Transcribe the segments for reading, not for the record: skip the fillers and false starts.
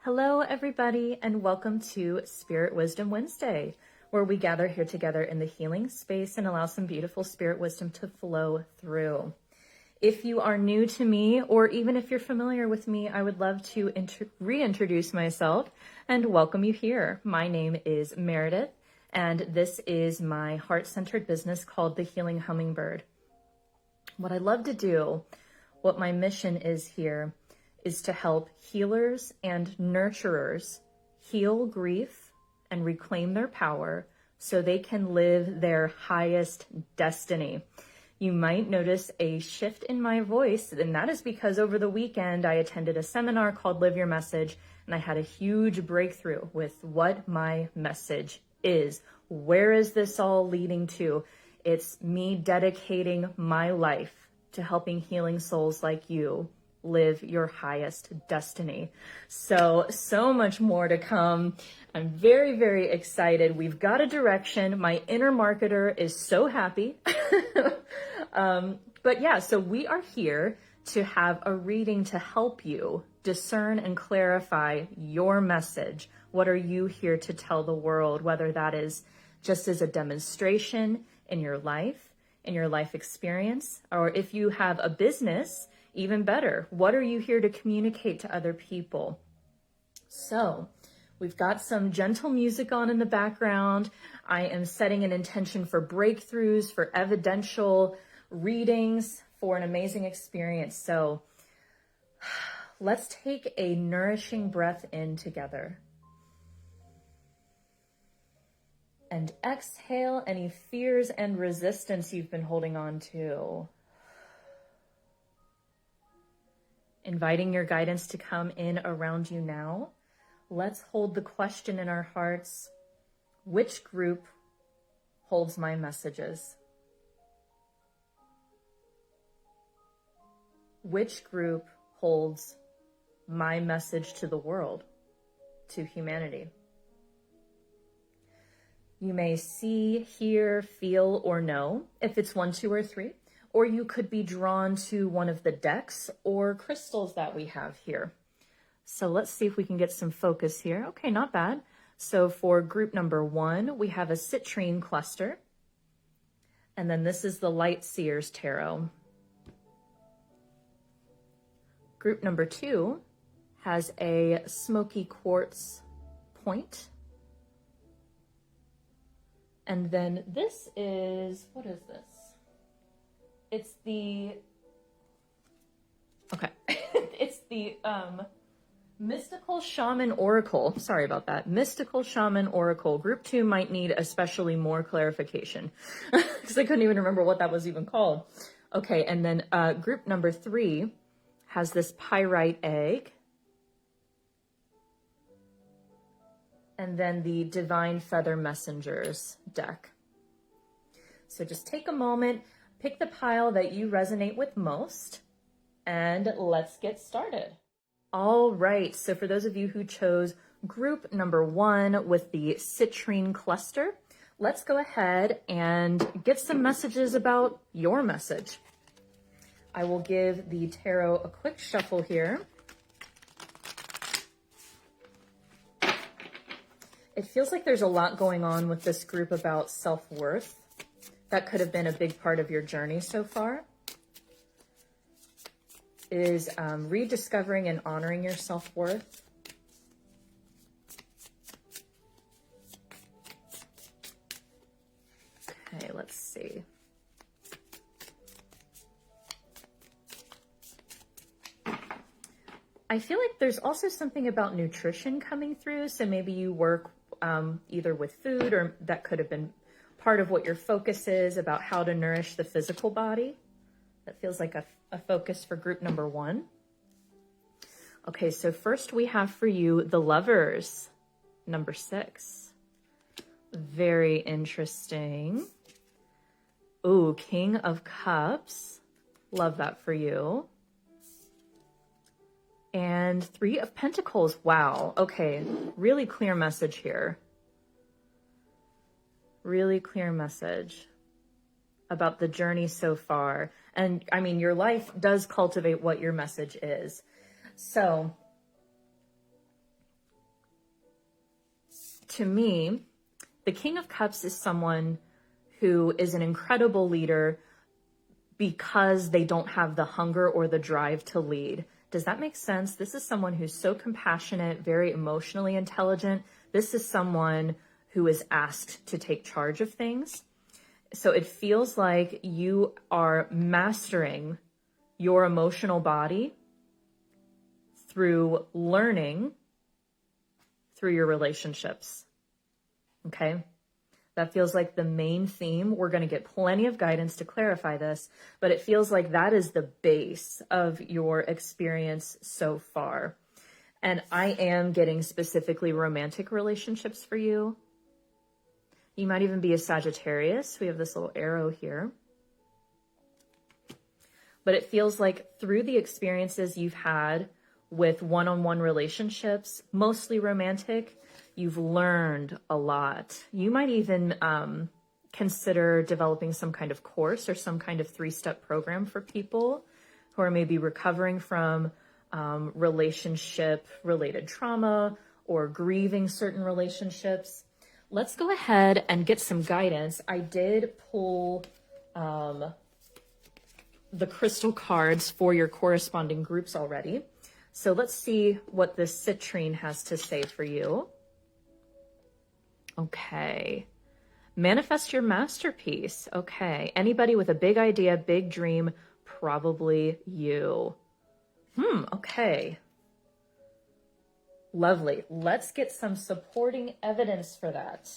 Hello, everybody, and welcome to Spirit Wisdom Wednesday, where we gather here together in the healing space and allow some beautiful spirit wisdom to flow through. If you are new to me, or even if you're familiar with me, I would love to reintroduce myself and welcome you here. My name is Meredith, and this is my heart-centered business called the Healing Hummingbird. What I love to do, what my mission is here, is to help healers and nurturers heal grief and reclaim their power so they can live their highest destiny. You might notice a shift in my voice, and that is because over the weekend I attended a seminar called Live Your Message, and I had a huge breakthrough with what my message is. Where is this all leading to? It's me dedicating my life to helping healing souls like you live your highest destiny. So much more to come. I'm very, very excited. We've got a direction. My inner marketer is so happy. But yeah, so we are here to have a reading to help you discern and clarify your message. What are you here to tell the world, whether that is just as a demonstration in your life experience, or if you have a business, even better, what are you here to communicate to other people? So we've got some gentle music on in the background. I am setting an intention for breakthroughs, for evidential readings, for an amazing experience. So let's take a nourishing breath in together. And exhale any fears and resistance you've been holding on to. Inviting your guidance to come in around you now. Let's hold the question in our hearts. Which group holds my messages? Which group holds my message to the world, to humanity? You may see, hear, feel, or know if it's 1, 2, or 3. Or you could be drawn to one of the decks or crystals that we have here. So let's see if we can get some focus here. Okay, not bad. So for group number 1, we have a Citrine cluster. And then this is the Light Seers Tarot. Group number 2 has a Smoky quartz point. And then this is, what is this? It's the, okay, it's the Mystical Shaman Oracle. Sorry about that. Mystical Shaman Oracle. Group 2 might need especially more clarification because I couldn't even remember what that was even called. Okay, and then group number 3 has this Pyrite egg. And then the Divine Feather Messengers deck. So just take a moment. Pick the pile that you resonate with most, and let's get started. All right, so for those of you who chose group number 1 with the Citrine cluster, let's go ahead and get some messages about your message. I will give the tarot a quick shuffle here. It feels like there's a lot going on with this group about self-worth. That could have been a big part of your journey so far, is rediscovering and honoring your self-worth. Okay, let's see. I feel like there's also something about nutrition coming through. So maybe you work either with food, or that could have been part of what your focus is about how to nourish the physical body. That feels like a focus for group number 1. Okay, so first we have for you the Lovers, number 6. Very interesting. Ooh, King of Cups. Love that for you. And 3 of Pentacles. Wow. Okay, really clear message here. Really clear message about the journey so far. And I mean, your life does cultivate what your message is. So to me, the King of Cups is someone who is an incredible leader because they don't have the hunger or the drive to lead. Does that make sense? This is someone who's so compassionate, very emotionally intelligent. This is someone who is asked to take charge of things. So it feels like you are mastering your emotional body through learning through your relationships. Okay? That feels like the main theme. We're going to get plenty of guidance to clarify this, but it feels like that is the base of your experience so far. And I am getting specifically romantic relationships for you. You might even be a Sagittarius. We have this little arrow here. But it feels like through the experiences you've had with one-on-one relationships, mostly romantic, you've learned a lot. You might even consider developing some kind of course or some kind of 3-step program for people who are maybe recovering from relationship-related trauma or grieving certain relationships. Let's go ahead and get some guidance. I did pull the crystal cards for your corresponding groups already. So let's see what this Citrine has to say for you. Okay. Manifest your masterpiece. Okay. Anybody with a big idea, big dream, probably you. Okay. Lovely. Let's get some supporting evidence for that.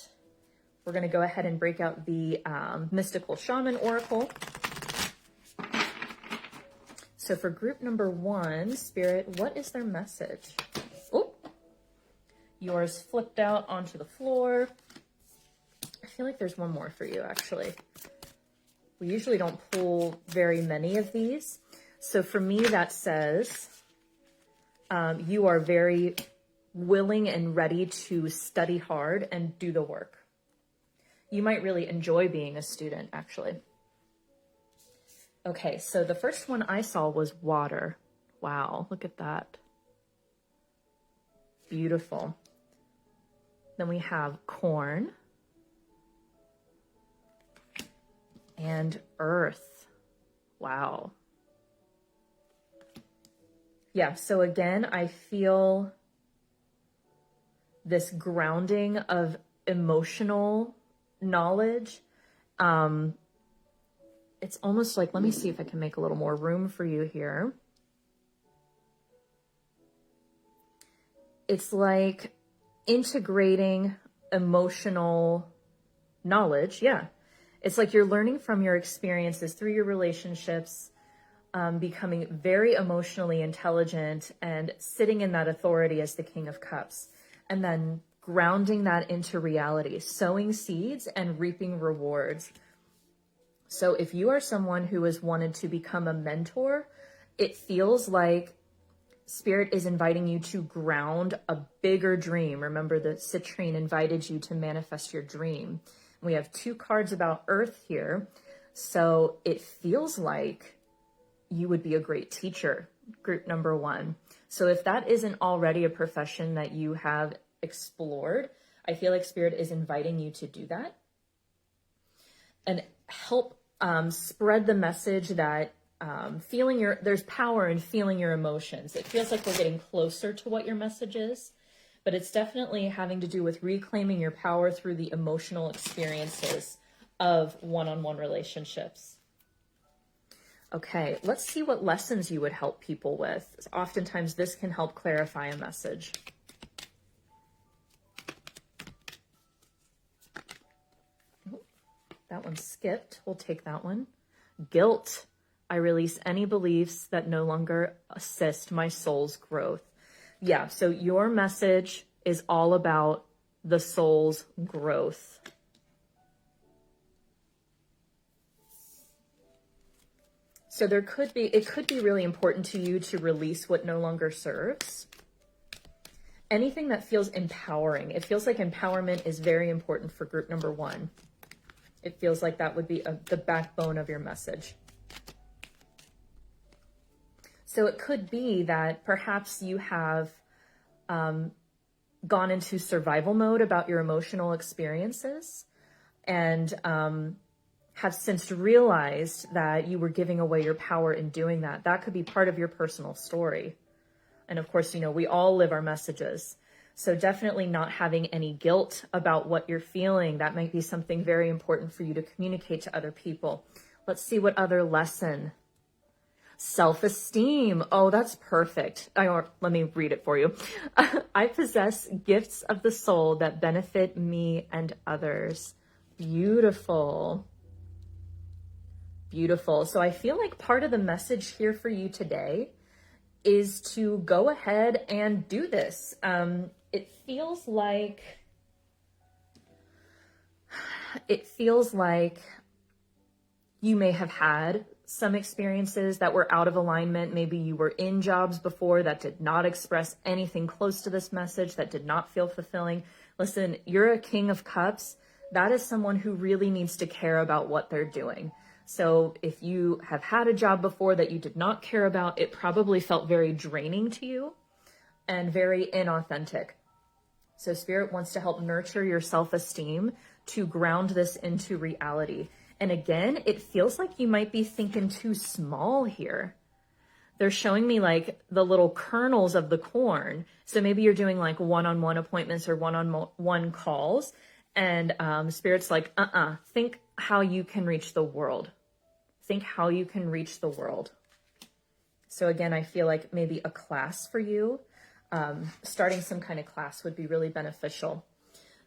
We're going to go ahead and break out the Mystical Shaman Oracle. So for group number 1, Spirit, what is their message? Oh, yours flipped out onto the floor. I feel like there's one more for you, actually. We usually don't pull very many of these. So for me, that says you are very willing and ready to study hard and do the work. You might really enjoy being a student, actually. Okay, so the first one I saw was water. Wow, look at that. Beautiful. Then we have corn and earth. Wow. Yeah, so again, I feel this grounding of emotional knowledge. It's almost like, let me see if I can make a little more room for you here. It's like integrating emotional knowledge. Yeah. It's like you're learning from your experiences through your relationships, becoming very emotionally intelligent and sitting in that authority as the King of Cups, and then grounding that into reality, sowing seeds and reaping rewards. So if you are someone who has wanted to become a mentor, it feels like Spirit is inviting you to ground a bigger dream. Remember that Citrine invited you to manifest your dream. We have 2 cards about earth here. So it feels like you would be a great teacher, group number 1. So if that isn't already a profession that you have explored, I feel like Spirit is inviting you to do that and help spread the message that there's power in feeling your emotions. It feels like we're getting closer to what your message is, but it's definitely having to do with reclaiming your power through the emotional experiences of one-on-one relationships. Okay, let's see what lessons you would help people with. Oftentimes this can help clarify a message. That one skipped. We'll take that one. Guilt. I release any beliefs that no longer assist my soul's growth. Yeah, so your message is all about the soul's growth. So it could be really important to you to release what no longer serves. Anything that feels empowering. It feels like empowerment is very important for group number 1. It feels like that would be the backbone of your message. So it could be that perhaps you have gone into survival mode about your emotional experiences and have since realized that you were giving away your power in doing that. That could be part of your personal story. And of course, you know, we all live our messages. So definitely not having any guilt about what you're feeling. That might be something very important for you to communicate to other people. Let's see what other lesson. Self-esteem. Oh, that's perfect. Let me read it for you. I possess gifts of the soul that benefit me and others. Beautiful. Beautiful. So I feel like part of the message here for you today is to go ahead and do this. It feels like you may have had some experiences that were out of alignment. Maybe you were in jobs before that did not express anything close to this message, that did not feel fulfilling. Listen, you're a King of Cups. That is someone who really needs to care about what they're doing. So if you have had a job before that you did not care about, it probably felt very draining to you and very inauthentic. So Spirit wants to help nurture your self-esteem to ground this into reality. And again, it feels like you might be thinking too small here. They're showing me like the little kernels of the corn. So maybe you're doing like one-on-one appointments or one-on-one calls. And Spirit's like, think how you can reach the world. Think how you can reach the world. So again, I feel like maybe a class for you, starting some kind of class would be really beneficial.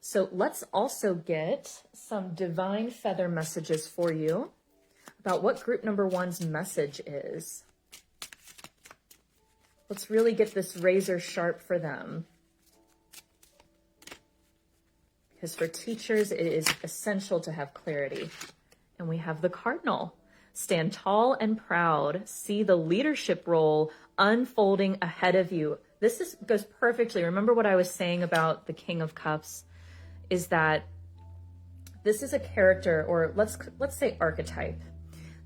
So let's also get some divine feather messages for you about what group number 1's message is. Let's really get this razor sharp for them. Because for teachers, it is essential to have clarity. And we have the Cardinal. Stand tall and proud. See the leadership role unfolding ahead of you. This goes perfectly. Remember what I was saying about the King of Cups? Is that this is a character, or let's say archetype,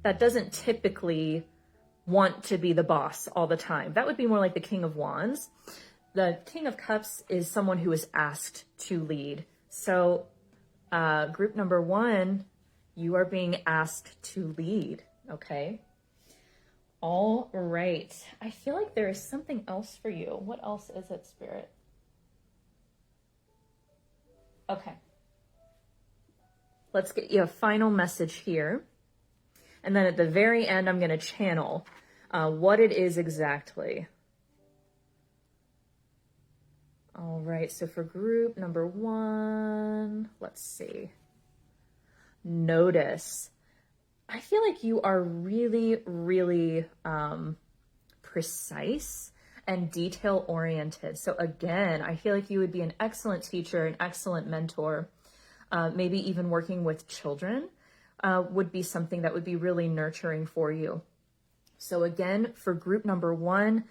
that doesn't typically want to be the boss all the time. That would be more like the King of Wands. The King of Cups is someone who is asked to lead. So group number 1, you are being asked to lead, okay? All right. I feel like there is something else for you. What else is it, Spirit? Okay. Let's get you a final message here. And then at the very end, I'm going to channel what it is exactly. All right. So for group number 1, let's see. Notice. I feel like you are really, really precise and detail oriented. So again, I feel like you would be an excellent teacher, an excellent mentor. Maybe even working with children would be something that would be really nurturing for you. So again, for group number 1,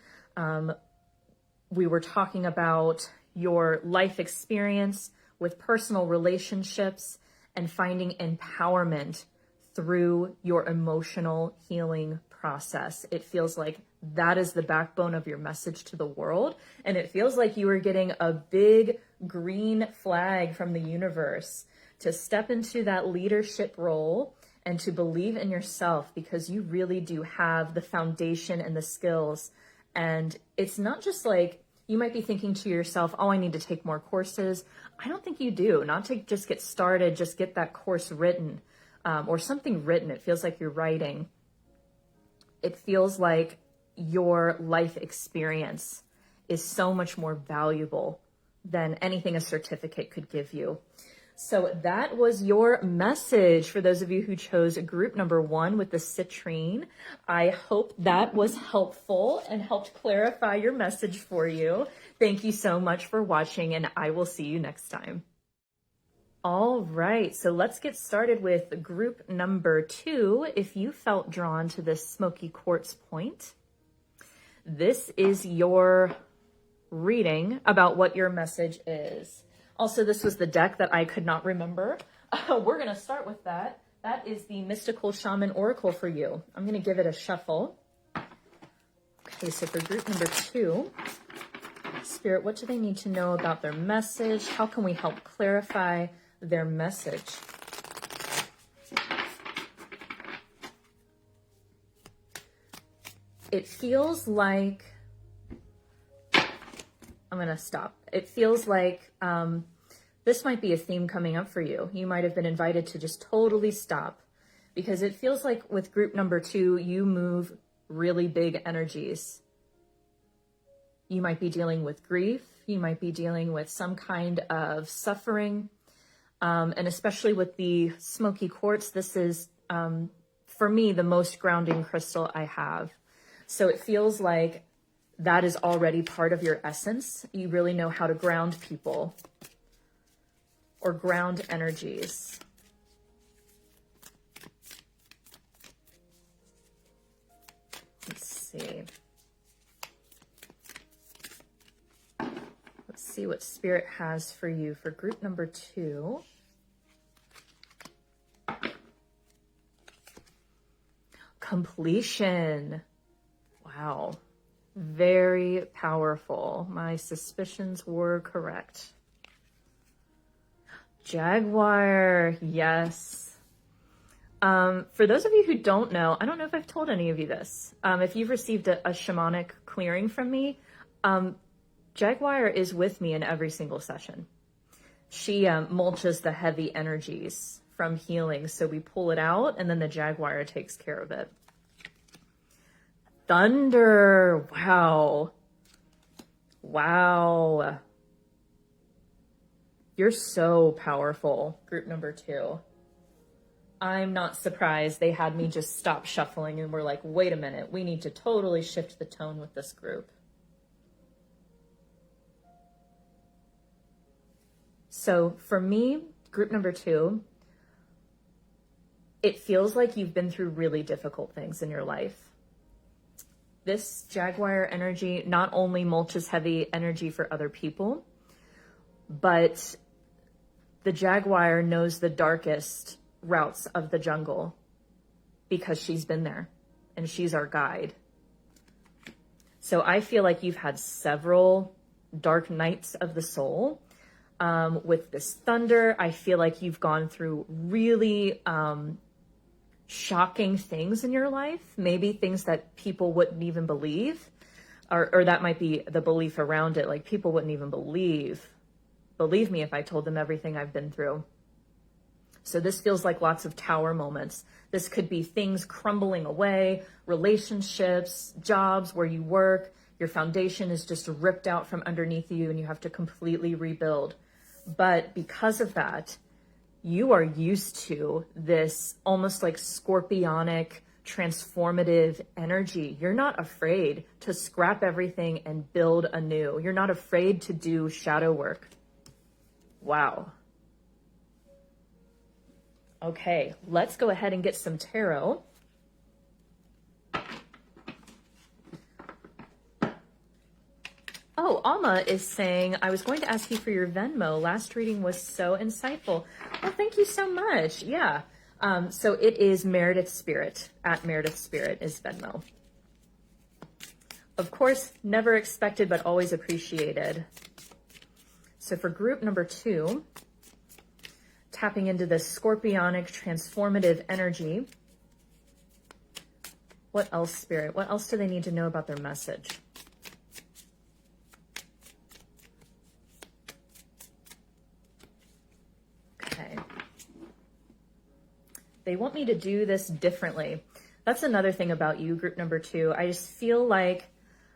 we were talking about your life experience with personal relationships and finding empowerment through your emotional healing process. It feels like that is the backbone of your message to the world. And it feels like you are getting a big green flag from the universe to step into that leadership role and to believe in yourself, because you really do have the foundation and the skills. And it's not just like, you might be thinking to yourself, oh, I need to take more courses. I don't think you do. Not to just get started, just get that course written or something written. It feels like you're writing. It feels like your life experience is so much more valuable than anything a certificate could give you. So that was your message for those of you who chose group number 1 with the citrine. I hope that was helpful and helped clarify your message for you. Thank you so much for watching, and I will see you next time. All right, so let's get started with group number 2. If you felt drawn to this smoky quartz point, this is your reading about what your message is. Also, this was the deck that I could not remember. We're going to start with that. That is the Mystical Shaman Oracle for you. I'm going to give it a shuffle. Okay, so for group number 2, Spirit, what do they need to know about their message? How can we help clarify their message? It feels like, I'm going to stop. It feels like this might be a theme coming up for you. You might have been invited to just totally stop, because it feels like with group number 2, you move really big energies. You might be dealing with grief. You might be dealing with some kind of suffering. And especially with the Smoky quartz, this is, for me, the most grounding crystal I have. So it feels like that is already part of your essence. You really know how to ground people or ground energies. Let's see. Let's see what Spirit has for you for group number 2. Completion. Wow. Very powerful. My suspicions were correct. Jaguar. Yes. For those of you who don't know, I don't know if I've told any of you this. If you've received a shamanic clearing from me, Jaguar is with me in every single session. She mulches the heavy energies from healing. So we pull it out and then the Jaguar takes care of it. Thunder. Wow. Wow. You're so powerful, group number 2. I'm not surprised they had me just stop shuffling and we're like, wait a minute, we need to totally shift the tone with this group. So for me, group number 2, it feels like you've been through really difficult things in your life. This Jaguar energy not only mulches heavy energy for other people, but the Jaguar knows the darkest routes of the jungle because she's been there and she's our guide. So I feel like you've had several dark nights of the soul. With this thunder, I feel like you've gone through really shocking things in your life, maybe things that people wouldn't even believe, or that might be the belief around it, like people wouldn't even believe me if I told them everything I've been through. So this feels like lots of tower moments. This could be things crumbling away, relationships, jobs where you work, your foundation is just ripped out from underneath you and you have to completely rebuild. But because of that, you are used to this almost like scorpionic, transformative energy. You're not afraid to scrap everything and build anew. You're not afraid to do shadow work. Wow. Okay, let's go ahead and get some tarot. Oh, Alma is saying, I was going to ask you for your Venmo. Last reading was so insightful. Well, thank you so much. Yeah. So it is Meredith Spirit. At Meredith Spirit is Venmo. Of course, never expected, but always appreciated. So for group number 2, tapping into this scorpionic, transformative energy. What else, Spirit? What else do they need to know about their message? They want me to do this differently. That's another thing about you, group number 2. I just feel like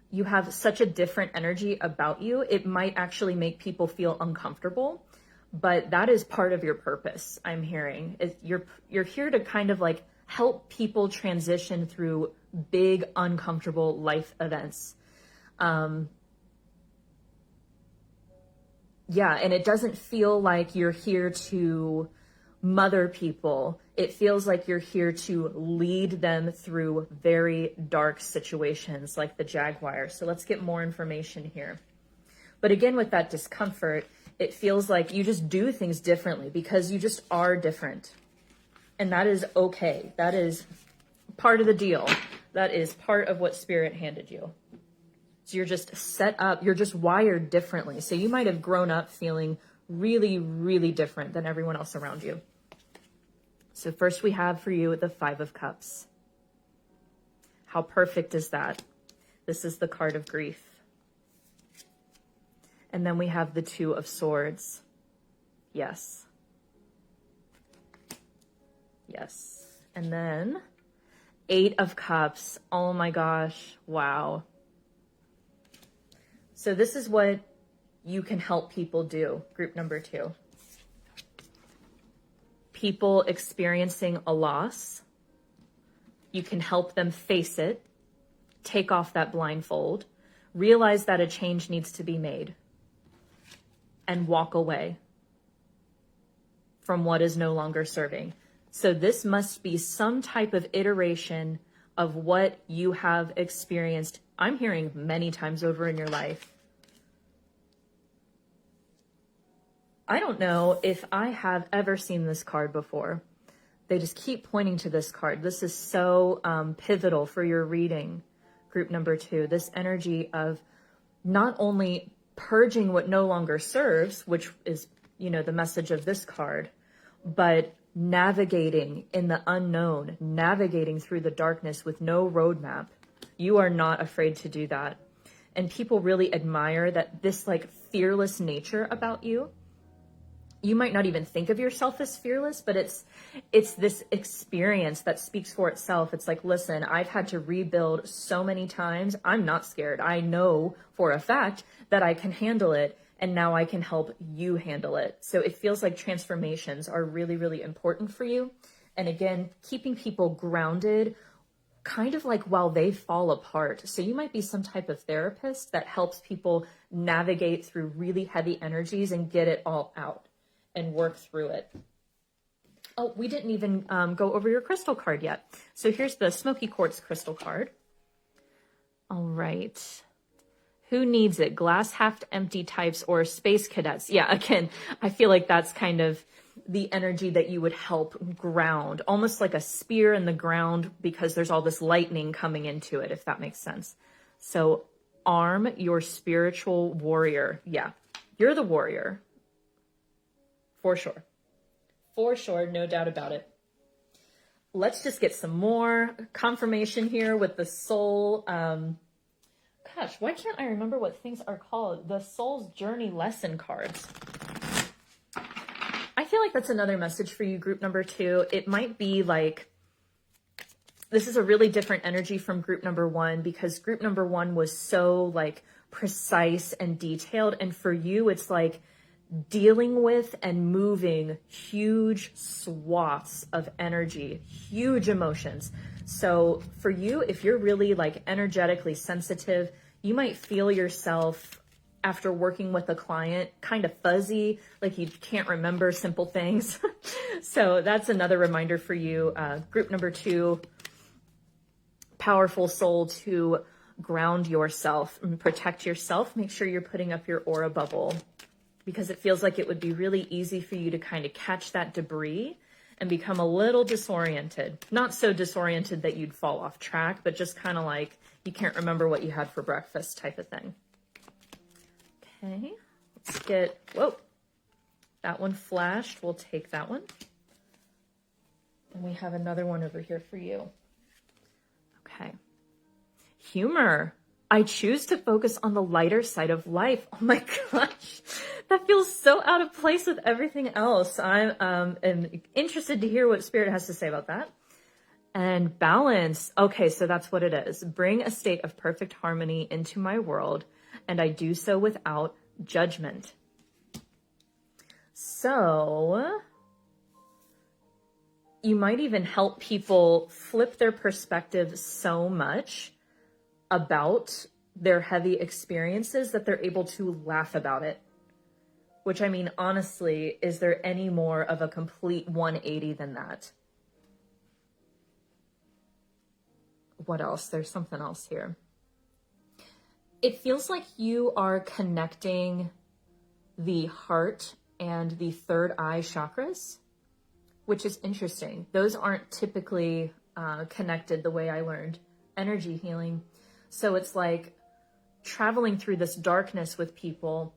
you have such a different energy about you. It might actually make people feel uncomfortable, but that is part of your purpose, I'm hearing. You're here to kind of like help people transition through big, uncomfortable life events. Yeah, and it doesn't feel like you're here to mother people. It feels like you're here to lead them through very dark situations like the Jaguar. So let's get more information here. But again, with that discomfort, it feels like you just do things differently because you just are different. And that is okay. That is part of the deal. That is part of what Spirit handed you. So you're just set up, you're just wired differently. So you might have grown up feeling really, really different than everyone else around you. So first we have for you the Five of Cups. How perfect is that? This is the card of grief. And then we have the Two of Swords. Yes. Yes. And then Eight of Cups. Oh my gosh. Wow. So this is what you can help people do. Group number 2. People experiencing a loss. You can help them face it, take off that blindfold, realize that a change needs to be made, and walk away from what is no longer serving. So this must be some type of iteration of what you have experienced, I'm hearing many times over in your life. I don't know if I have ever seen this card before. They just keep pointing to this card. This is so pivotal for your reading, group number 2. This energy of not only purging what no longer serves, which is, you know, the message of this card, but navigating in the unknown, navigating through the darkness with no roadmap. You are not afraid to do that. And people really admire that this like fearless nature about you. You might not even think of yourself as fearless, but it's this experience that speaks for itself. It's like, listen, I've had to rebuild so many times. I'm not scared. I know for a fact that I can handle it, and now I can help you handle it. So it feels like transformations are really, really important for you. And again, keeping people grounded, kind of like while they fall apart. So you might be some type of therapist that helps people navigate through really heavy energies and get it all out and work through it. Oh, we didn't even go over your crystal card yet. So here's the Smoky Quartz crystal card. All right. Who needs it? Glass half empty types or space cadets? Yeah, again, I feel like that's kind of the energy that you would help ground, almost like a spear in the ground, because there's all this lightning coming into it, if that makes sense. So arm your spiritual warrior. Yeah, you're the warrior. For sure. For sure, no doubt about it. Let's just get some more confirmation here with the soul. Gosh, why can't I remember what things are called? The soul's journey lesson cards. I feel like that's another message for you, group number 2. It might be like, this is a really different energy from group number 1, because group number 1 was so like precise and detailed. And for you, it's like dealing with and moving huge swaths of energy, huge emotions. So for you, if you're really like energetically sensitive, you might feel yourself after working with a client kind of fuzzy, like you can't remember simple things. So that's another reminder for you. Group number 2, powerful soul, to ground yourself and protect yourself. Make sure you're putting up your aura bubble, because it feels like it would be really easy for you to kind of catch that debris and become a little disoriented. Not so disoriented that you'd fall off track, but just kind of like you can't remember what you had for breakfast type of thing. Okay, let's get, whoa, that one flashed. We'll take that one. And we have another one over here for you. Okay. Humor. I choose to focus on the lighter side of life. Oh my gosh, that feels so out of place with everything else. I am interested to hear what Spirit has to say about that. And balance. Okay, so that's what it is. Bring a state of perfect harmony into my world, and I do so without judgment. So you might even help people flip their perspective so much about their heavy experiences that they're able to laugh about it. Which, I mean, honestly, is there any more of a complete 180 than that? What else? There's something else here. It feels like you are connecting the heart and the third eye chakras, which is interesting. Those aren't typically connected the way I learned energy healing. So it's like traveling through this darkness with people,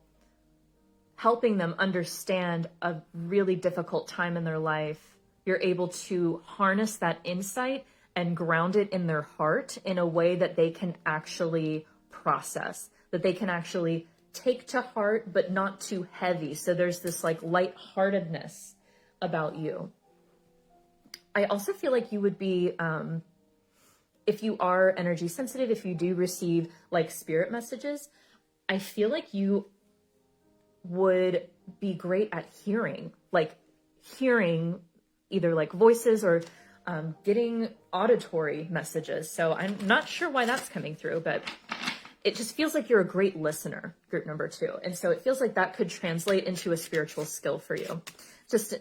helping them understand a really difficult time in their life, you're able to harness that insight and ground it in their heart in a way that they can actually process, that they can actually take to heart, but not too heavy. So there's this like lightheartedness about you. I also feel like you would be, if you are energy sensitive, if you do receive like spirit messages, I feel like you would be great at hearing either like voices or getting auditory messages. So I'm not sure why that's coming through, but it just feels like you're a great listener, group number 2. And so it feels like that could translate into a spiritual skill for you. Just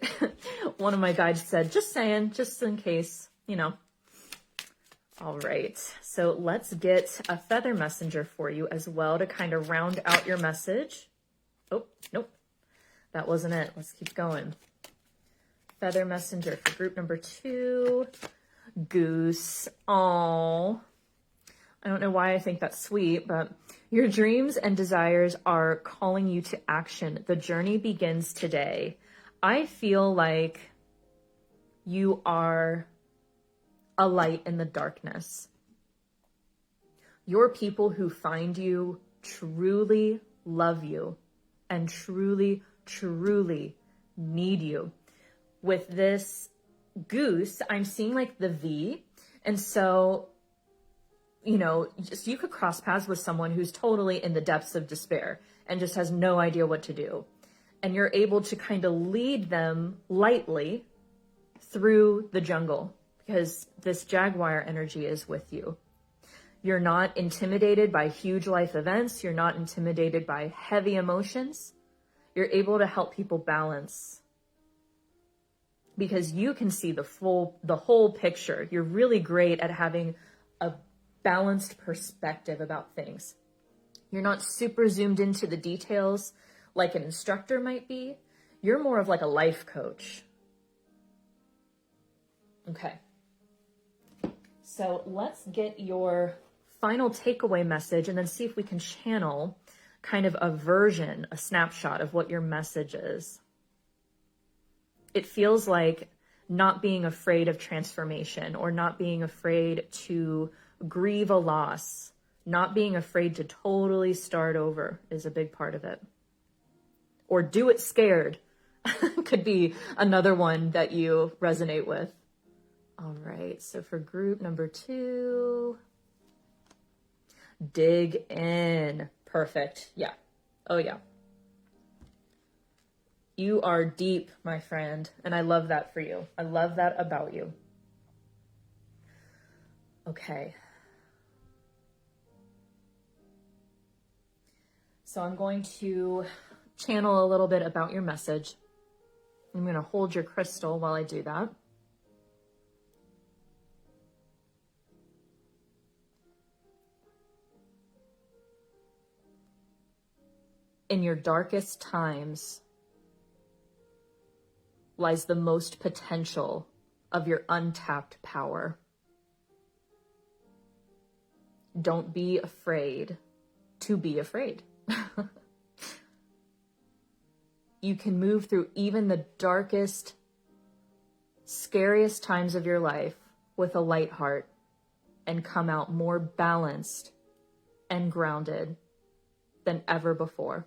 one of my guides said, just saying, just in case, you know. All right, so let's get a feather messenger for you as well to kind of round out your message. Oh, nope, that wasn't it. Let's keep going. Feather messenger for group number 2. Goose. Aww. I don't know why I think that's sweet, but your dreams and desires are calling you to action. The journey begins today. I feel like you are a light in the darkness. Your people who find you truly love you and truly, truly need you. With this goose, I'm seeing like the V. And so, you know, you could cross paths with someone who's totally in the depths of despair and just has no idea what to do. And you're able to kind of lead them lightly through the jungle because this jaguar energy is with you. You're not intimidated by huge life events. You're not intimidated by heavy emotions. You're able to help people balance because you can see the whole picture. You're really great at having a balanced perspective about things. You're not super zoomed into the details like an instructor might be. You're more of like a life coach. Okay. So let's get your final takeaway message and then see if we can channel kind of a version, a snapshot of what your message is. It feels like not being afraid of transformation or not being afraid to grieve a loss, not being afraid to totally start over is a big part of it. Or do it scared could be another one that you resonate with. All right, so for group number 2, dig in. Perfect. Yeah. Oh, yeah. You are deep, my friend, and I love that for you. I love that about you. Okay. So I'm going to channel a little bit about your message. I'm going to hold your crystal while I do that. In your darkest times lies the most potential of your untapped power. Don't be afraid to be afraid. You can move through even the darkest, scariest times of your life with a light heart and come out more balanced and grounded than ever before.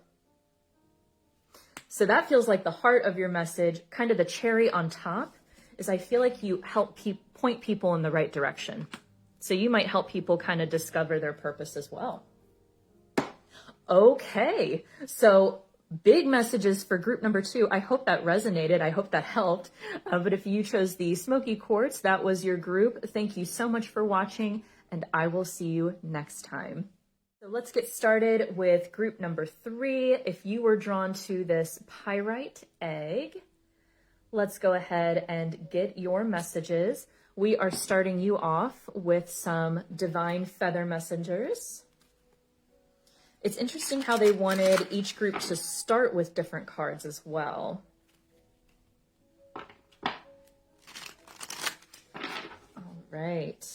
So that feels like the heart of your message. Kind of the cherry on top is I feel like you help point people in the right direction. So you might help people kind of discover their purpose as well. Okay, so big messages for group number 2. I hope that resonated. I hope that helped. But if you chose the Smoky Quartz, that was your group. Thank you so much for watching, and I will see you next time. So let's get started with group number 3. If you were drawn to this Pyrite egg, let's go ahead and get your messages. We are starting you off with some divine feather messengers. It's interesting how they wanted each group to start with different cards as well. All right.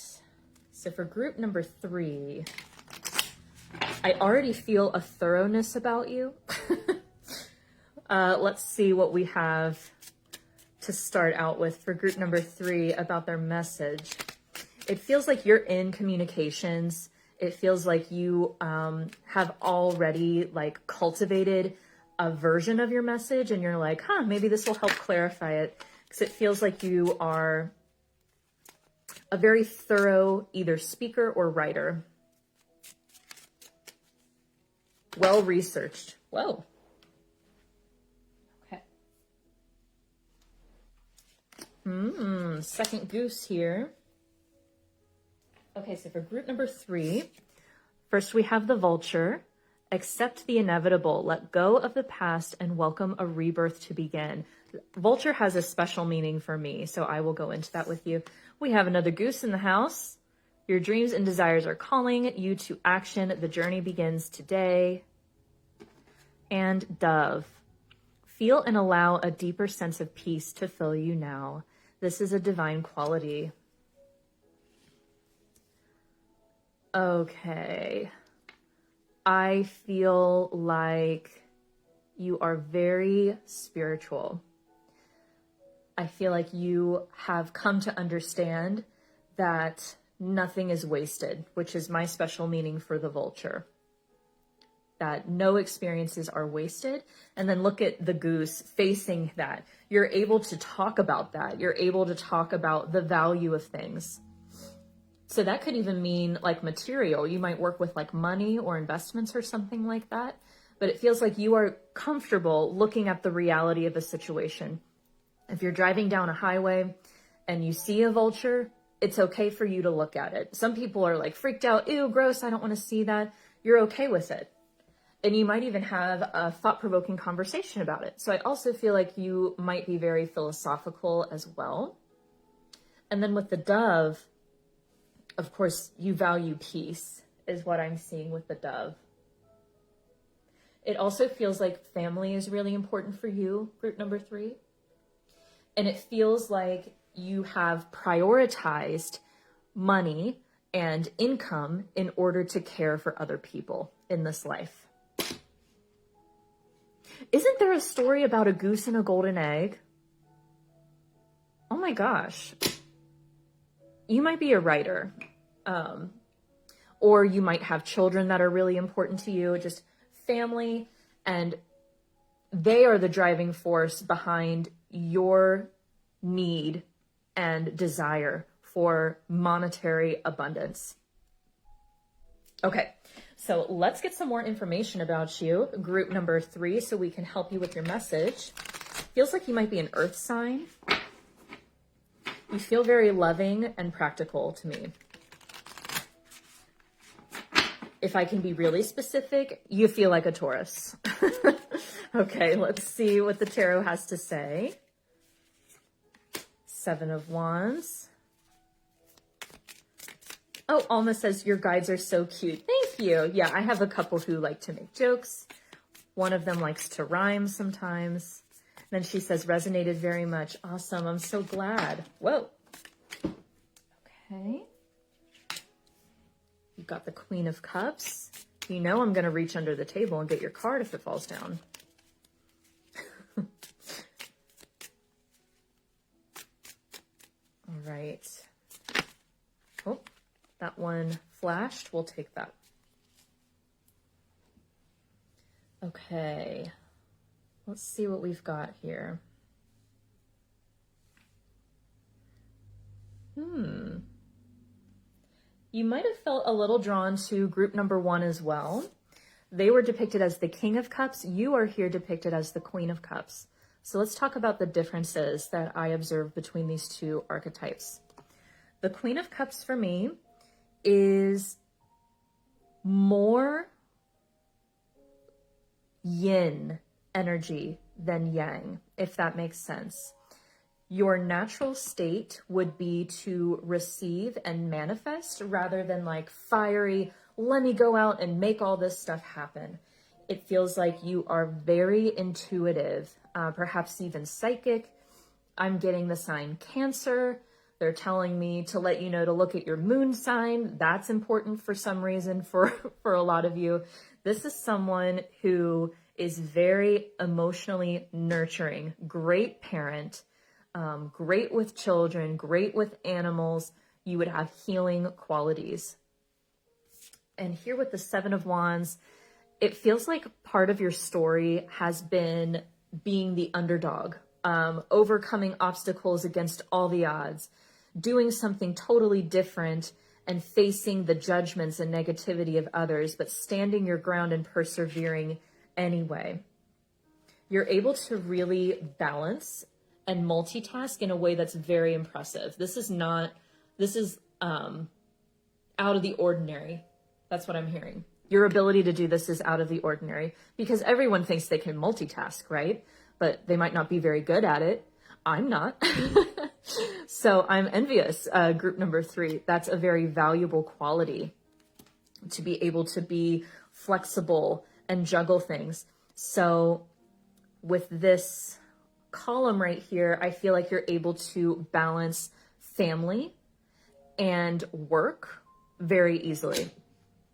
So for group number 3, I already feel a thoroughness about you. Let's see what we have to start out with for group number 3 about their message. It feels like you're in communications. It feels like you have already like cultivated a version of your message, and you're like, maybe this will help clarify it. Because it feels like you are a very thorough either speaker or writer. Well researched. Whoa. Okay. Second goose here. Okay, so for group number 3, first we have the vulture. Accept the inevitable, let go of the past, and welcome a rebirth to begin. Vulture has a special meaning for me, so I will go into that with you. We have another goose in the house. Your dreams and desires are calling you to action. The journey begins today. And dove. Feel and allow a deeper sense of peace to fill you now. This is a divine quality. Okay. I feel like you are very spiritual. I feel like you have come to understand that nothing is wasted, which is my special meaning for the vulture. That no experiences are wasted. And then look at the goose facing that. You're able to talk about that. You're able to talk about the value of things. So that could even mean like material. You might work with like money or investments or something like that. But it feels like you are comfortable looking at the reality of a situation. If you're driving down a highway and you see a vulture, it's okay for you to look at it. Some people are like freaked out. Ew, gross. I don't want to see that. You're okay with it. And you might even have a thought-provoking conversation about it. So I also feel like you might be very philosophical as well. And then with the dove, of course, you value peace, is what I'm seeing with the dove. It also feels like family is really important for you, group number 3. And it feels like you have prioritized money and income in order to care for other people in this life. Isn't there a story about a goose and a golden egg? Oh my gosh. You might be a writer. Or you might have children that are really important to you, just family, and they are the driving force behind your need and desire for monetary abundance. Okay, so let's get some more information about you, group number 3, so we can help you with your message. Feels like you might be an earth sign. You feel very loving and practical to me. If I can be really specific, you feel like a Taurus. Okay, let's see what the tarot has to say. 7 of Wands. Oh, Alma says, your guides are so cute. Thank you. Yeah, I have a couple who like to make jokes. One of them likes to rhyme sometimes. Then she says, resonated very much. Awesome. I'm so glad. Whoa. Okay. You've got the Queen of Cups. You know I'm going to reach under the table and get your card if it falls down. All right. Oh, that one flashed. We'll take that. Okay. Let's see what we've got here. You might have felt a little drawn to group number 1 as well. They were depicted as the King of Cups. You are here depicted as the Queen of Cups. So let's talk about the differences that I observe between these two archetypes. The Queen of Cups for me is more yin energy than yang, if that makes sense. Your natural state would be to receive and manifest rather than like fiery, let me go out and make all this stuff happen. It feels like you are very intuitive, perhaps even psychic. I'm getting the sign Cancer. They're telling me to let you know to look at your moon sign. That's important for some reason for a lot of you. This is someone who is very emotionally nurturing, great parent, great with children, great with animals. You would have healing qualities. And here with the Seven of Wands, it feels like part of your story has been being the underdog, overcoming obstacles against all the odds, doing something totally different and facing the judgments and negativity of others, but standing your ground and persevering anyway. You're able to really balance and multitask in a way that's very impressive. This is out of the ordinary. That's what I'm hearing. Your ability to do this is out of the ordinary because everyone thinks they can multitask, right? But they might not be very good at it. I'm not. So I'm envious. Group number 3, that's a very valuable quality, to be able to be flexible and juggle things. So with this column right here, I feel like you're able to balance family and work very easily.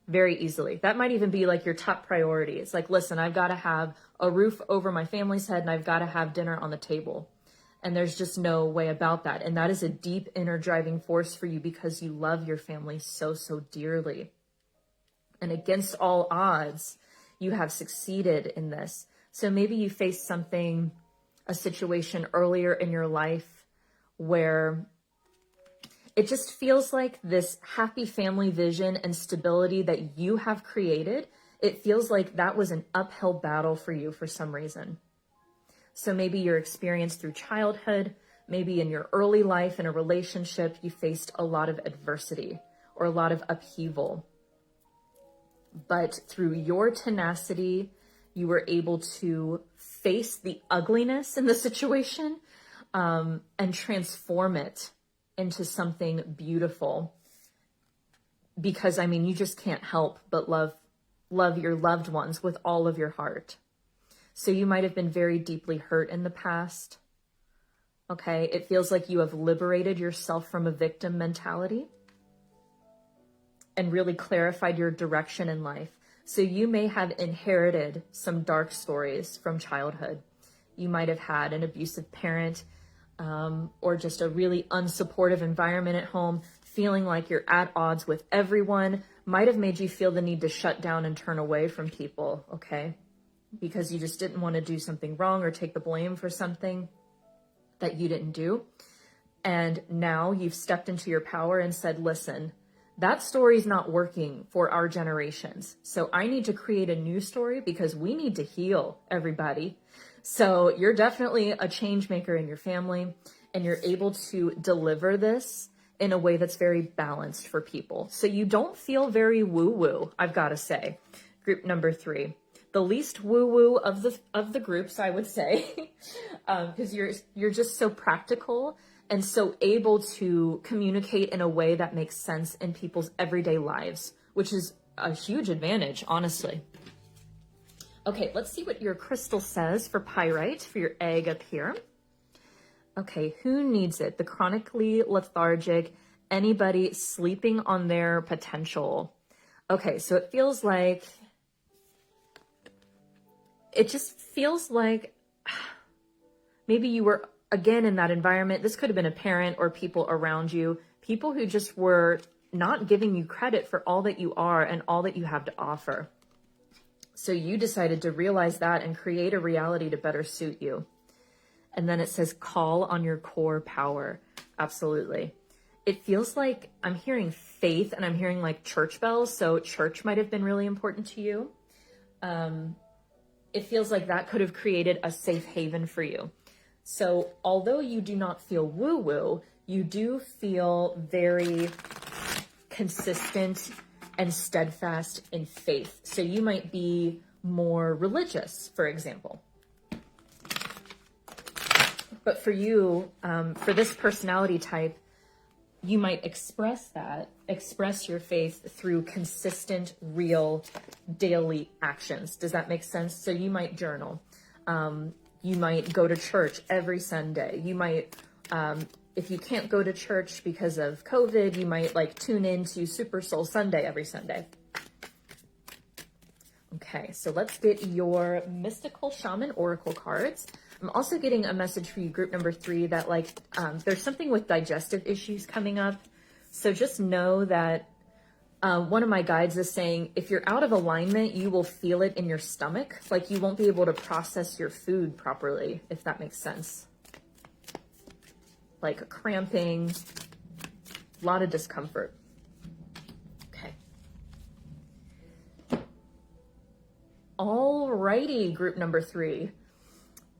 Very easily. That might even be like your top priority. It's like, listen, I've got to have a roof over my family's head and I've got to have dinner on the table. And there's just no way about that. And that is a deep inner driving force for you because you love your family so, so dearly. And against all odds, you have succeeded in this. So maybe you faced a situation earlier in your life where it just feels like this happy family vision and stability that you have created. It feels like that was an uphill battle for you for some reason. So maybe your experience through childhood, maybe in your early life in a relationship, you faced a lot of adversity or a lot of upheaval. But through your tenacity, you were able to face the ugliness in the situation and transform it into something beautiful. Because, I mean, you just can't help but love your loved ones with all of your heart. So you might have been very deeply hurt in the past. Okay, it feels like you have liberated yourself from a victim mentality and really clarified your direction in life. So you may have inherited some dark stories from childhood. You might have had an abusive parent, or just a really unsupportive environment at home, feeling like you're at odds with everyone, might have made you feel the need to shut down and turn away from people, okay? Because you just didn't want to do something wrong or take the blame for something that you didn't do. And now you've stepped into your power and said, listen, that story's not working for our generations. So I need to create a new story because we need to heal, everybody. So you're definitely a change maker in your family, and you're able to deliver this in a way that's very balanced for people. So you don't feel very woo-woo, I've got to say. Group number 3, the least woo-woo of the groups, I would say, because you're just so practical and so able to communicate in a way that makes sense in people's everyday lives, which is a huge advantage, honestly. Okay, let's see what your crystal says for pyrite, for your egg up here. Okay, who needs it? The chronically lethargic, anybody sleeping on their potential. Okay, so it just feels like maybe you were, again, in that environment. This could have been a parent or people around you, people who just were not giving you credit for all that you are and all that you have to offer. So you decided to realize that and create a reality to better suit you. And then it says, call on your core power. Absolutely. It feels like I'm hearing faith and I'm hearing like church bells. So church might have been really important to you. It feels like that could have created a safe haven for you. So although you do not feel woo-woo, you do feel very consistent and steadfast in faith. So you might be more religious, for example. But for you, for this personality type, you might express your faith through consistent, real, daily actions. Does that make sense? So you might journal. You might go to church every Sunday. You might if you can't go to church because of COVID, you might like tune into Super Soul Sunday every Sunday. Okay, so let's get your Mystical Shaman Oracle cards. I'm also getting a message for you, group number 3, that like there's something with digestive issues coming up. So just know that one of my guides is saying if you're out of alignment, you will feel it in your stomach. Like you won't be able to process your food properly, if that makes sense. Like cramping, a lot of discomfort. Okay. Alrighty, group number 3.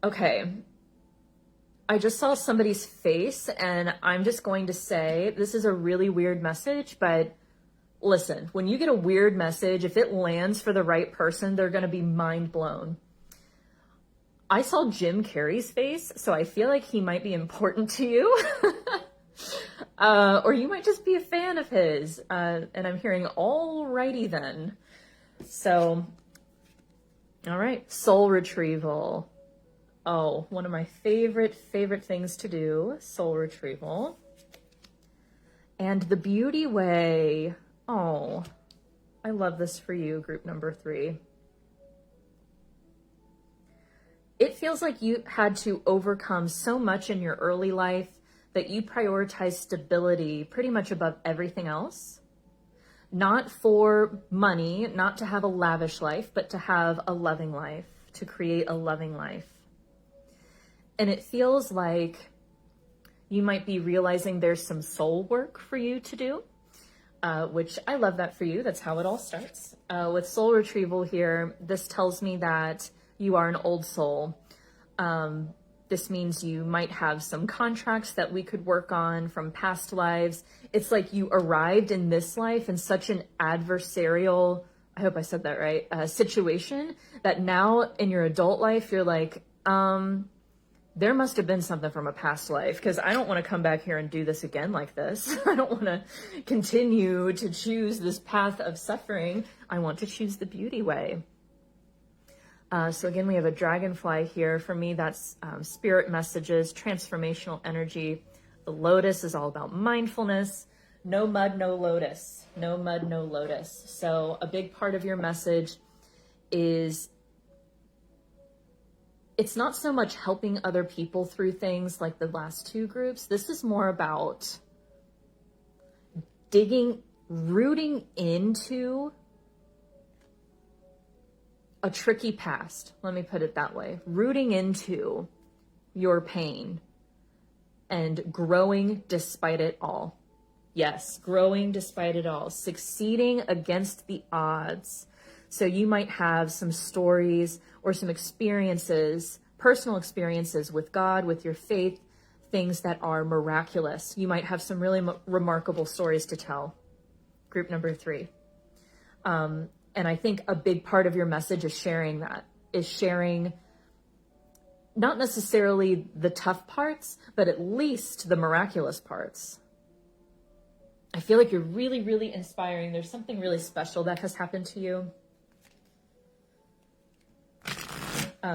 Okay. I just saw somebody's face and I'm just going to say this is a really weird message, but listen, when you get a weird message, if it lands for the right person, they're going to be mind blown. I saw Jim Carrey's face, so I feel like he might be important to you. Or you might just be a fan of his. And I'm hearing alrighty then. So, all right, soul retrieval. Oh, one of my favorite things to do, soul retrieval. And the beauty way. Oh, I love this for you, group number 3. It feels like you had to overcome so much in your early life that you prioritize stability pretty much above everything else. Not for money, not to have a lavish life, but to have a loving life, to create a loving life. And it feels like you might be realizing there's some soul work for you to do. Which I love that for you. That's how it all starts. With soul retrieval here, this tells me that you are an old soul. This means you might have some contracts that we could work on from past lives. It's like you arrived in this life in such an adversarial, I hope I said that right, situation that now in your adult life, you're like, there must have been something from a past life because I don't want to come back here and do this again like this. I don't want to continue to choose this path of suffering. I want to choose the beauty way. So again, we have a dragonfly here. For me, that's spirit messages, transformational energy. The lotus is all about mindfulness. No mud, no lotus. No mud, no lotus. So a big part of your message is it's not so much helping other people through things like the last 2 groups. This is more about rooting into a tricky past. Let me put it that way. Rooting into your pain and growing despite it all. Yes, growing despite it all. Succeeding against the odds. So you might have some stories or some experiences, personal experiences with God, with your faith, things that are miraculous. You might have some really remarkable stories to tell. Group number 3. And I think a big part of your message is sharing that, is sharing not necessarily the tough parts, but at least the miraculous parts. I feel like you're really, really inspiring. There's something really special that has happened to you.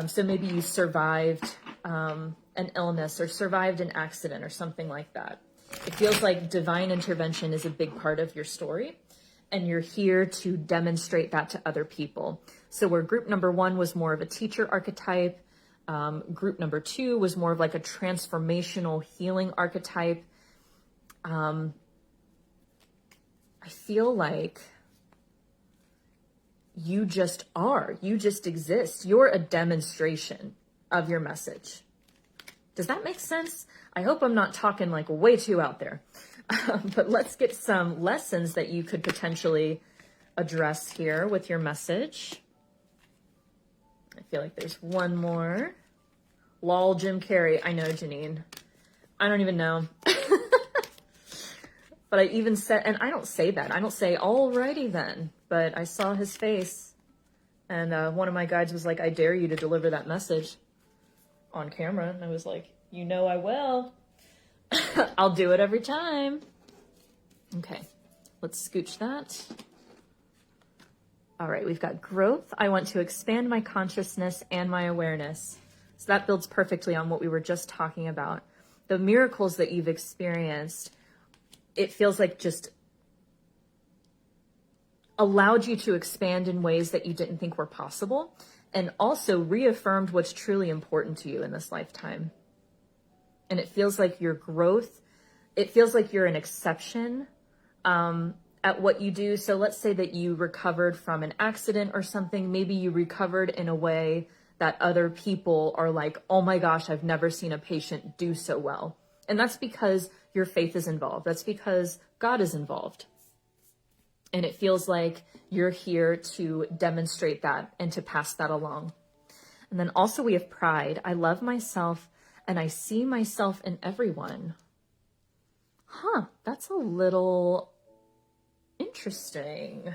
So maybe you survived an illness or survived an accident or something like that. It feels like divine intervention is a big part of your story, and you're here to demonstrate that to other people. So where group number 1 was more of a teacher archetype, group number 2 was more of like a transformational healing archetype. I feel like you just exist. You're a demonstration of your message. Does that make sense? I hope I'm not talking like way too out there. But let's get some lessons that you could potentially address here with your message. I feel like there's one more. Lol, Jim Carrey. I know, Janine. I don't even know. But I even said, and I don't say that. I don't say, alrighty then. But I saw his face. And one of my guides was like, I dare you to deliver that message on camera. And I was like, you know I will. I'll do it every time. Okay, let's scooch that. All right, we've got growth. I want to expand my consciousness and my awareness. So that builds perfectly on what we were just talking about. the miracles that you've experienced, it feels like just allowed you to expand in ways that you didn't think were possible, and also reaffirmed what's truly important to you in this lifetime. And it feels like your growth, it feels like you're an exception at what you do. So let's say that you recovered from an accident or something. Maybe you recovered in a way that other people are like, oh my gosh, I've never seen a patient do so well. And that's because your faith is involved. That's because God is involved. And it feels like you're here to demonstrate that and to pass that along. And then also we have pride. I love myself and I see myself in everyone. That's a little interesting.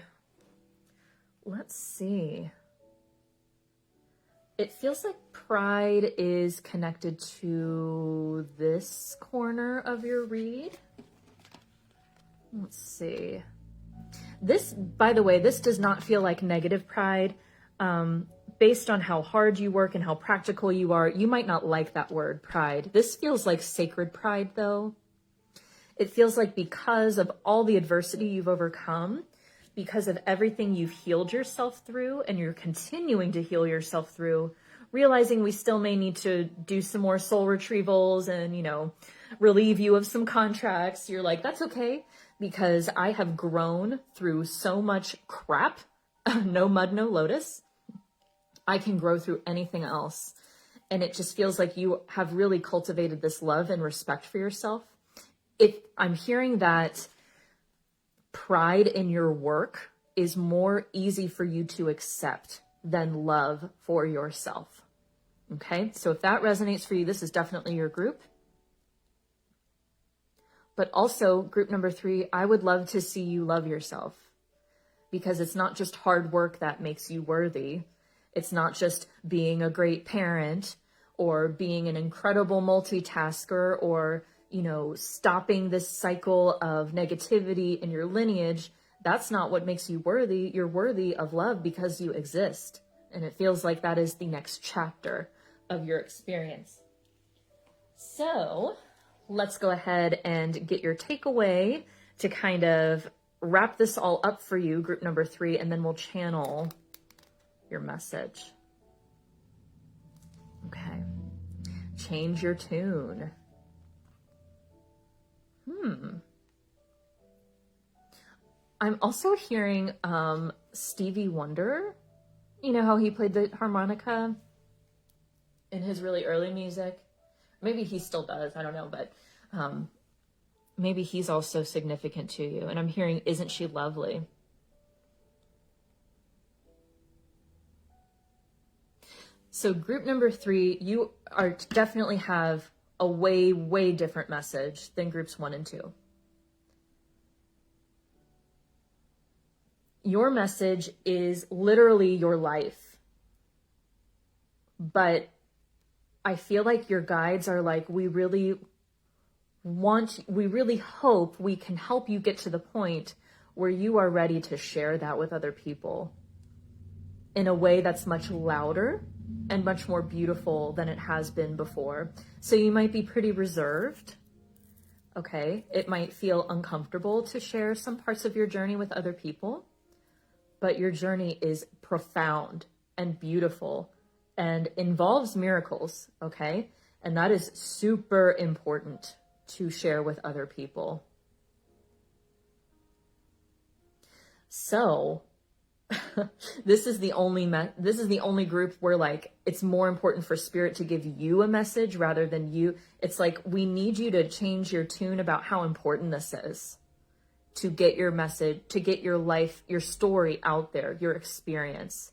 Let's see. It feels like pride is connected to this corner of your read. Let's see. This, by the way, this does not feel like negative pride. Based on how hard you work and how practical you are, you might not like that word, pride. This feels like sacred pride, though. It feels like because of all the adversity you've overcome, because of everything you've healed yourself through, and you're continuing to heal yourself through, realizing we still may need to do some more soul retrievals and, relieve you of some contracts. You're like, that's okay, because I have grown through so much crap. No mud, no lotus. I can grow through anything else. And it just feels like you have really cultivated this love and respect for yourself. If I'm hearing that pride in your work is more easy for you to accept than love for yourself. Okay, so if that resonates for you, this is definitely your group. But also group number 3, I would love to see you love yourself, because it's not just hard work that makes you worthy. It's not just being a great parent or being an incredible multitasker or, stopping this cycle of negativity in your lineage. That's not what makes you worthy. You're worthy of love because you exist. And it feels like that is the next chapter of your experience. So let's go ahead and get your takeaway to kind of wrap this all up for you, group number 3, and then we'll channel your message. Okay. Change your tune. I'm also hearing Stevie Wonder. You know how he played the harmonica in his really early music? Maybe he still does, I don't know, but maybe he's also significant to you. And I'm hearing, isn't she lovely? So group number 3, you are definitely have a way, way different message than groups 1 and 2. Your message is literally your life. But I feel like your guides are like, we really hope we can help you get to the point where you are ready to share that with other people in a way that's much louder and much more beautiful than it has been before. So you might be pretty reserved. Okay. It might feel uncomfortable to share some parts of your journey with other people, but your journey is profound and beautiful and involves miracles. Okay. And that is super important to share with other people. So this is the only group where like it's more important for spirit to give you a message rather than you. It's like we need you to change your tune about how important this is to get your message, to get your life, your story out there, your experience.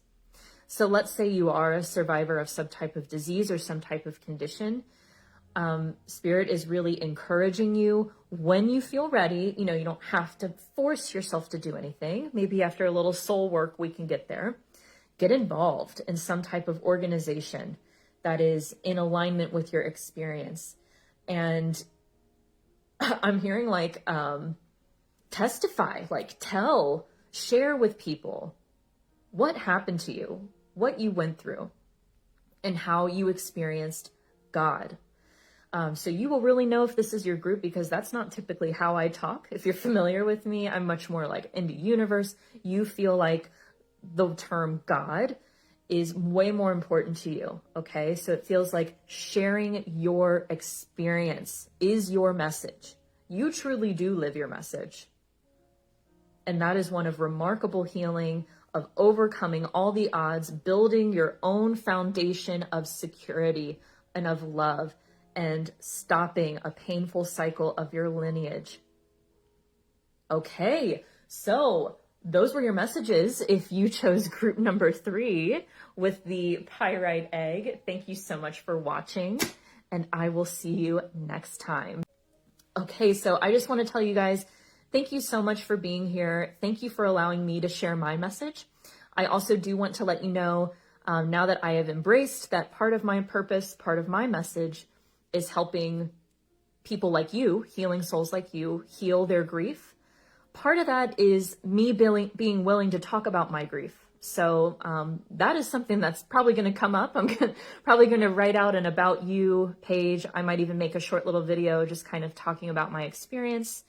So let's say you are a survivor of some type of disease or some type of condition. Spirit is really encouraging you when you feel ready. You don't have to force yourself to do anything. Maybe after a little soul work, we can get there. Get involved in some type of organization that is in alignment with your experience. And I'm hearing like, testify, like share with people what happened to you, what you went through, and how you experienced God. So you will really know if this is your group, because that's not typically how I talk. If you're familiar with me, I'm much more like in the universe. You feel like the term God is way more important to you, okay? So it feels like sharing your experience is your message. You truly do live your message. And that is one of remarkable healing, of overcoming all the odds, building your own foundation of security and of love, and stopping a painful cycle of your lineage. Okay, so those were your messages. If you chose group number 3 with the pyrite egg, thank you so much for watching, and I will see you next time. Okay, so I just want to tell you guys, thank you so much for being here. Thank you for allowing me to share my message. I also do want to let you know, now that I have embraced that part of my purpose, part of my message is helping people like you, healing souls like you, heal their grief. Part of that is me being willing to talk about my grief. So that is something that's probably going to come up. I'm probably going to write out an About You page. I might even make a short little video just kind of talking about my experience.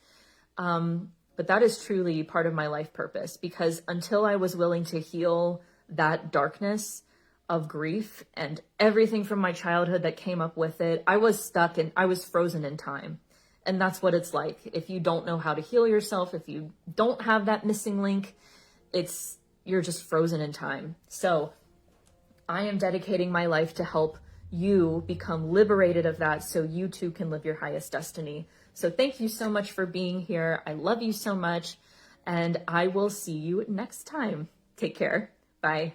But that is truly part of my life purpose, because until I was willing to heal that darkness of grief and everything from my childhood that came up with it, I was stuck and I was frozen in time. And that's what it's like. If you don't know how to heal yourself, if you don't have that missing link, you're just frozen in time. So I am dedicating my life to help you become liberated of that, so you too can live your highest destiny. So thank you so much for being here. I love you so much, and I will see you next time. Take care. Bye.